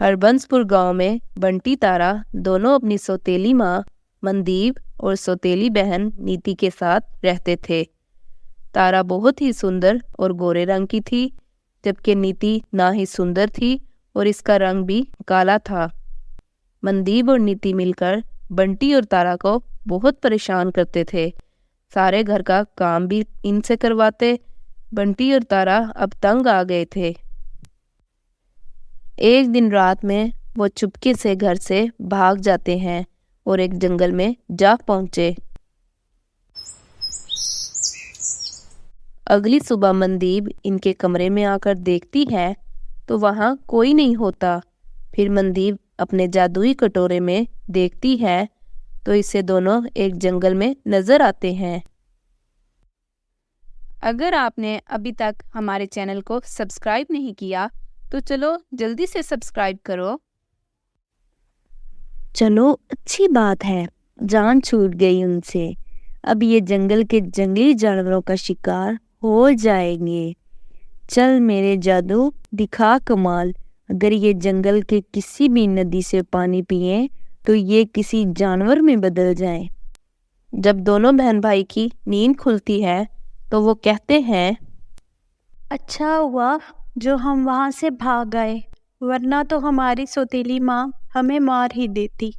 हरबंसपुर गांव में बंटी तारा दोनों अपनी सौतेली माँ मनदीप और सौतेली बहन नीति के साथ रहते थे। तारा बहुत ही सुंदर और गोरे रंग की थी, जबकि नीति ना ही सुंदर थी और इसका रंग भी काला था। मनदीप और नीति मिलकर बंटी और तारा को बहुत परेशान करते थे। सारे घर का काम भी इनसे करवाते। बंटी और तारा अब तंग आ गए थे। एक दिन रात में वो चुपके से घर से भाग जाते हैं और एक जंगल में जा पहुंचे। अगली सुबह मनदीप इनके कमरे में आकर देखती है तो वहां कोई नहीं होता। फिर मनदीप अपने जादुई कटोरे में देखती है तो इसे दोनों एक जंगल में नजर आते हैं। अगर आपने अभी तक हमारे चैनल को सब्सक्राइब नहीं किया तो चलो जल्दी से सब्सक्राइब करो। चलो अच्छी बात है, जान छूट गई उनसे। अब ये जंगल के जंगली जानवरों का शिकार हो जाएंगे। चल मेरे जादू दिखा कमाल। अगर ये जंगल के किसी भी नदी से पानी पिए तो ये किसी जानवर में बदल जाए। जब दोनों बहन भाई की नींद खुलती है तो वो कहते हैं, अच्छा हुआ जो हम वहां से भाग गए, वरना तो हमारी सौतेली माँ हमें मार ही देती।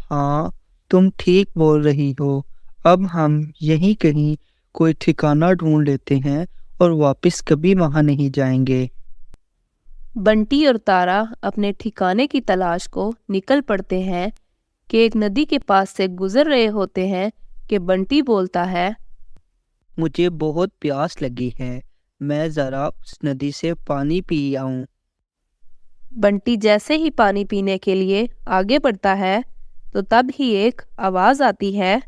हाँ, तुम ठीक बोल रही हो। अब हम यहीं कहीं कोई ठिकाना ढूंढ लेते हैं और वापस कभी वहां नहीं जाएंगे। बंटी और तारा अपने ठिकाने की तलाश को निकल पड़ते हैं कि एक नदी के पास से गुजर रहे होते हैं कि बंटी बोलता है, मुझे बहुत प्यास लगी है, मैं जरा उस नदी से पानी पी आऊं। बंटी जैसे ही पानी पीने के लिए आगे बढ़ता है तो तब ही एक आवाज आती है।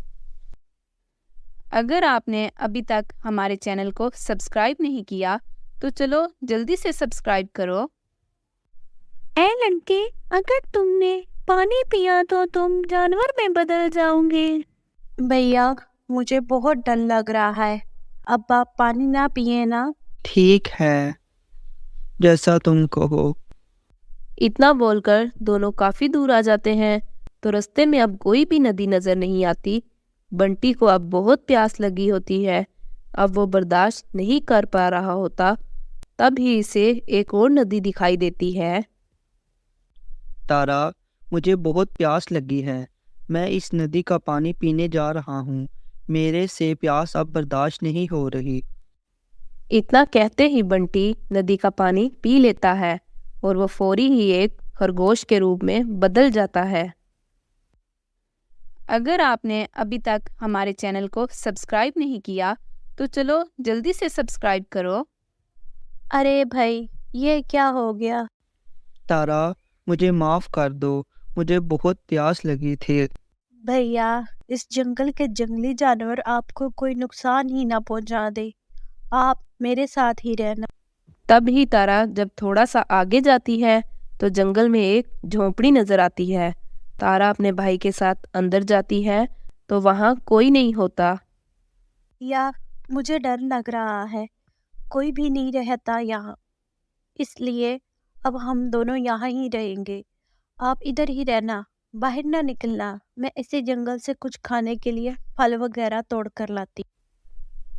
अगर आपने अभी तक हमारे चैनल को सब्सक्राइब नहीं किया तो चलो जल्दी से सब्सक्राइब करो। ए लड़के, अगर तुमने पानी पिया तो तुम जानवर में बदल जाओगे। भैया, मुझे बहुत डर लग रहा है। अब आप पानी ना पिए ना। ठीक है, जैसा तुम कहो। इतना बोलकर दोनों काफी दूर आ जाते हैं तो रास्ते में अब कोई भी नदी नजर नहीं आती। बंटी को अब बहुत प्यास लगी होती है। अब वो बर्दाश्त नहीं कर पा रहा होता। तब ही इसे एक और नदी दिखाई देती है। तारा, मुझे बहुत प्यास लगी है, मैं इस नदी का पानी पीने जा रहा हूँ। मेरे से प्यास अब बर्दाश्त नहीं हो रही। इतना कहते ही बंटी नदी का पानी पी लेता है और वो फौरी ही एक खरगोश के रूप में बदल जाता है। अगर आपने अभी तक हमारे चैनल को सब्सक्राइब नहीं किया तो चलो जल्दी से सब्सक्राइब करो। अरे भाई, ये क्या हो गया? तारा, मुझे माफ कर दो, मुझे बहुत प्यास लगी थी। भैया, इस जंगल के जंगली जानवर आपको कोई नुकसान ही ना पहुंचा दे। आप मेरे साथ ही रहना। तब ही तारा जब थोड़ा सा आगे जाती है तो जंगल में एक झोंपड़ी नजर आती है। तारा अपने भाई के साथ अंदर जाती है तो वहां कोई नहीं होता। या मुझे डर लग रहा है, कोई भी नहीं रहता यहाँ। इसलिए अब हम दोनों यहाँ ही रहेंगे। आप इधर ही रहना, बाहर ना निकलना। मैं इसी जंगल से कुछ खाने के लिए फल वगैरह तोड़ कर लाती।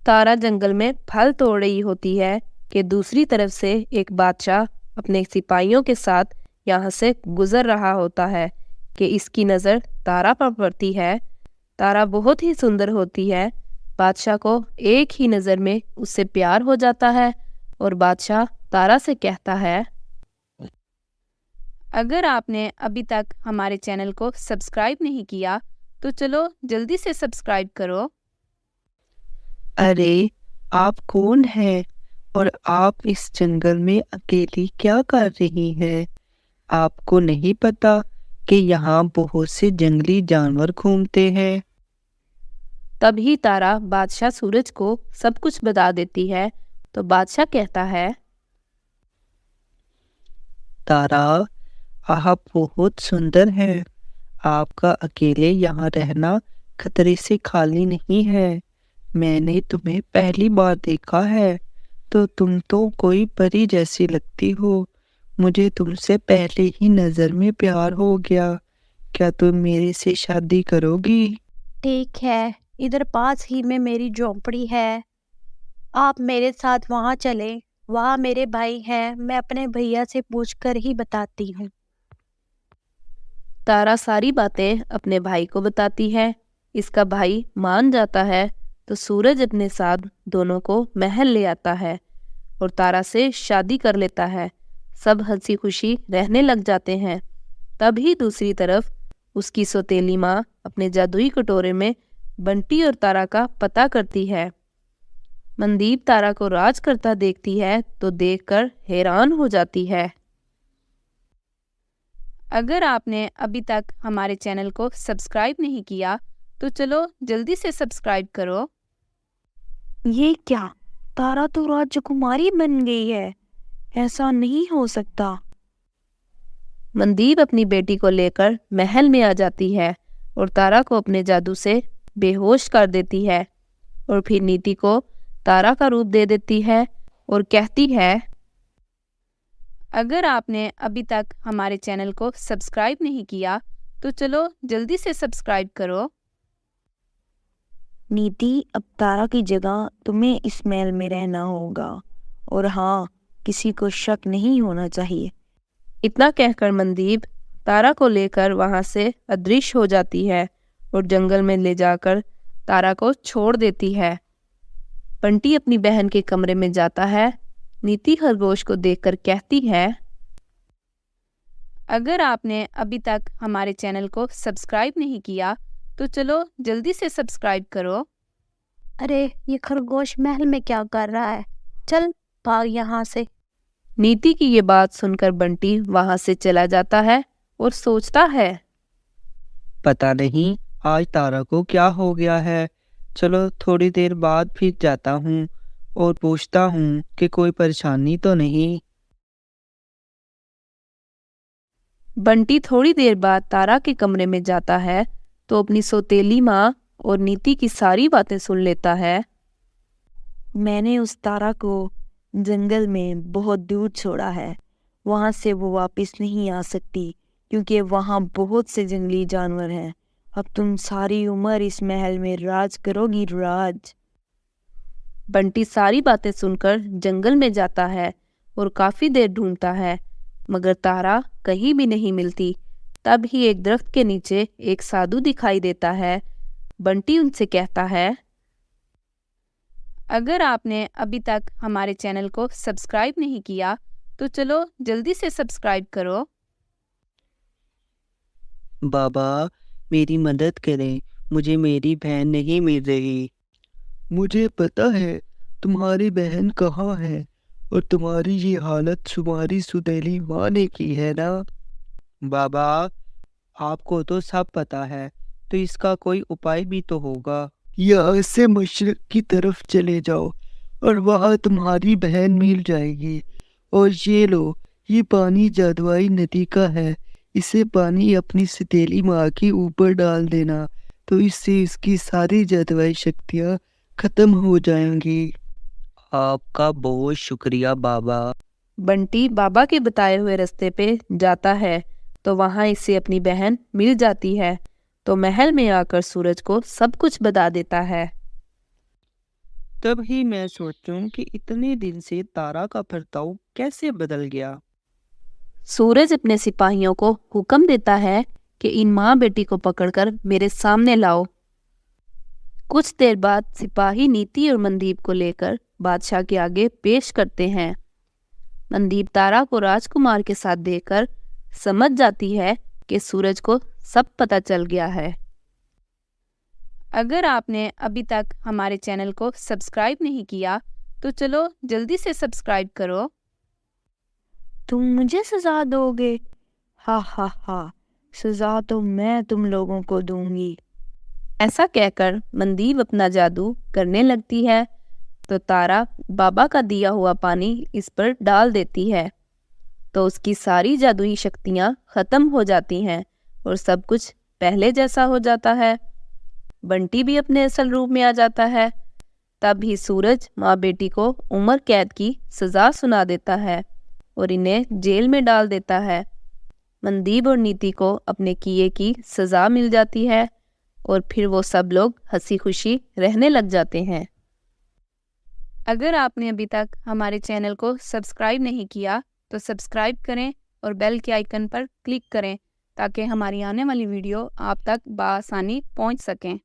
तारा जंगल में फल तोड़ रही होती है कि दूसरी तरफ से एक बादशाह अपने सिपाहियों के साथ यहाँ से गुजर रहा होता है कि इसकी नज़र तारा पर पड़ती है। तारा बहुत ही सुंदर होती है। बादशाह को एक ही नज़र में उससे प्यार हो जाता है और बादशाह तारा से कहता है, अगर आपने अभी तक हमारे चैनल को सब्सक्राइब नहीं किया तो चलो जल्दी से सब्सक्राइब करो। अरे, आप कौन हैं और आप इस जंगल में अकेली क्या कर रही हैं? आपको नहीं पता कि यहाँ बहुत से जंगली जानवर घूमते हैं? तभी तारा बादशाह सूरज को सब कुछ बता देती है तो बादशाह कहता है, तारा, आप बहुत सुंदर हैं। आपका अकेले यहाँ रहना खतरे से खाली नहीं है। मैंने तुम्हें पहली बार देखा है तो तुम तो कोई परी जैसी लगती हो। मुझे तुमसे पहले ही नजर में प्यार हो गया। क्या तुम मेरे से शादी करोगी? ठीक है, इधर पास ही में मेरी झोंपड़ी है, आप मेरे साथ वहाँ चलें। वहाँ मेरे भाई हैं, मैं अपने भैया से पूछकर ही बताती हूँ। तारा सारी बातें अपने भाई को बताती है। इसका भाई मान जाता है तो सूरज अपने साथ दोनों को महल ले आता है और तारा से शादी कर लेता है। सब हंसी खुशी रहने लग जाते हैं। तभी दूसरी तरफ उसकी सौतेली माँ अपने जादुई कटोरे में बंटी और तारा का पता करती है। मनदीप तारा को राज करता देखती है तो देखकर हैरान हो जाती है। अगर आपने अभी तक हमारे चैनल को सब्सक्राइब नहीं किया तो चलो जल्दी से सब्सक्राइब करो। ये क्या, तारा तो राजकुमारी बन गई है, ऐसा नहीं हो सकता। मनदीप अपनी बेटी को लेकर महल में आ जाती है और तारा को अपने जादू से बेहोश कर देती है और फिर नीति को तारा का रूप दे देती है और कहती है, अगर आपने अभी तक हमारे चैनल को सब्सक्राइब नहीं किया तो चलो जल्दी से सब्सक्राइब करो। नीति, अब तारा की जगह तुम्हें इस महल में रहना होगा, और हाँ, किसी को शक नहीं होना चाहिए। इतना कहकर मनदीप तारा को लेकर वहां से अदृश्य हो जाती है और जंगल में ले जाकर तारा को छोड़ देती है। बंटी अपनी बहन के कमरे में जाता है। नीति खरगोश को देखकर कहती है, अगर आपने अभी तक हमारे चैनल को सब्सक्राइब नहीं किया तो चलो जल्दी से सब्सक्राइब करो। अरे, ये खरगोश महल में क्या कर रहा है? चल भाग यहाँ से। नीति की ये बात सुनकर बंटी वहां से चला जाता है और सोचता है, पता नहीं आज तारा को क्या हो गया है। चलो थोड़ी देर बाद फिर जाता हूँ और पूछता हूँ कि कोई परेशानी तो नहीं। बंटी थोड़ी देर बाद तारा के कमरे में जाता है तो अपनी सौतेली माँ और नीति की सारी बातें सुन लेता है। मैंने उस तारा को जंगल में बहुत दूर छोड़ा है, वहां से वो वापस नहीं आ सकती क्योंकि वहां बहुत से जंगली जानवर हैं। अब तुम सारी उम्र इस महल में राज करोगी, राज। बंटी सारी बातें सुनकर जंगल में जाता है और काफी देर ढूंढता है मगर तारा कहीं भी नहीं मिलती। तब ही एक दरख्त के नीचे एक साधु दिखाई देता है। बंटी उनसे कहता है, अगर आपने अभी तक हमारे चैनल को सब्सक्राइब नहीं किया तो चलो जल्दी से सब्सक्राइब करो। बाबा, मेरी मदद करें, मुझे मेरी बहन नहीं मिल रही। मुझे पता है तुम्हारी बहन कहाँ है, और तुम्हारी ये हालत तुम्हारी सौतेली माँ ने की है ना। बाबा, आपको तो सब पता है, तो इसका कोई उपाय भी तो होगा। यहाँ से मशरक की तरफ चले जाओ और वहाँ तुम्हारी बहन मिल जाएगी। और ये लो, ये पानी जादुई नदी का है, इसे पानी अपनी सौतेली माँ के ऊपर डाल देना, तो इससे इसकी सारी जादुई शक्तियाँ खत्म हो जाएंगी। आपका बहुत शुक्रिया बाबा। बंटी बाबा के बताए हुए रास्ते पे जाता है तो वहां इसे अपनी बहन मिल जाती है। तो महल में आकर सूरज को सब कुछ बता देता है। तब ही मैं सोचूं कि इतने दिन से तारा का बर्ताव कैसे बदल गया। सूरज अपने सिपाहियों को हुक्म देता है कि इन माँ बेटी को पकड़कर मेरे सामने लाओ। कुछ देर बाद सिपाही नीति और मनदीप को लेकर बादशाह के आगे पेश करते हैं। मनदीप तारा को राजकुमार के साथ देखकर समझ जाती है कि सूरज को सब पता चल गया है। अगर आपने अभी तक हमारे चैनल को सब्सक्राइब नहीं किया तो चलो जल्दी से सब्सक्राइब करो। तुम मुझे सजा दोगे? हा हा हा, सजा तो मैं तुम लोगों को दूंगी। ऐसा कहकर मनदीप अपना जादू करने लगती है तो तारा बाबा का दिया हुआ पानी इस पर डाल देती है तो उसकी सारी जादुई शक्तियाँ खत्म हो जाती हैं और सब कुछ पहले जैसा हो जाता है। बंटी भी अपने असल रूप में आ जाता है। तब ही सूरज माँ बेटी को उम्र कैद की सजा सुना देता है और इन्हें जेल में डाल देता है। मनदीप और नीति को अपने किए की सज़ा मिल जाती है और फिर वो सब लोग हंसी खुशी रहने लग जाते हैं। अगर आपने अभी तक हमारे चैनल को सब्सक्राइब नहीं किया तो सब्सक्राइब करें और बेल के आइकन पर क्लिक करें ताकि हमारी आने वाली वीडियो आप तक बआसानी पहुंच सकें।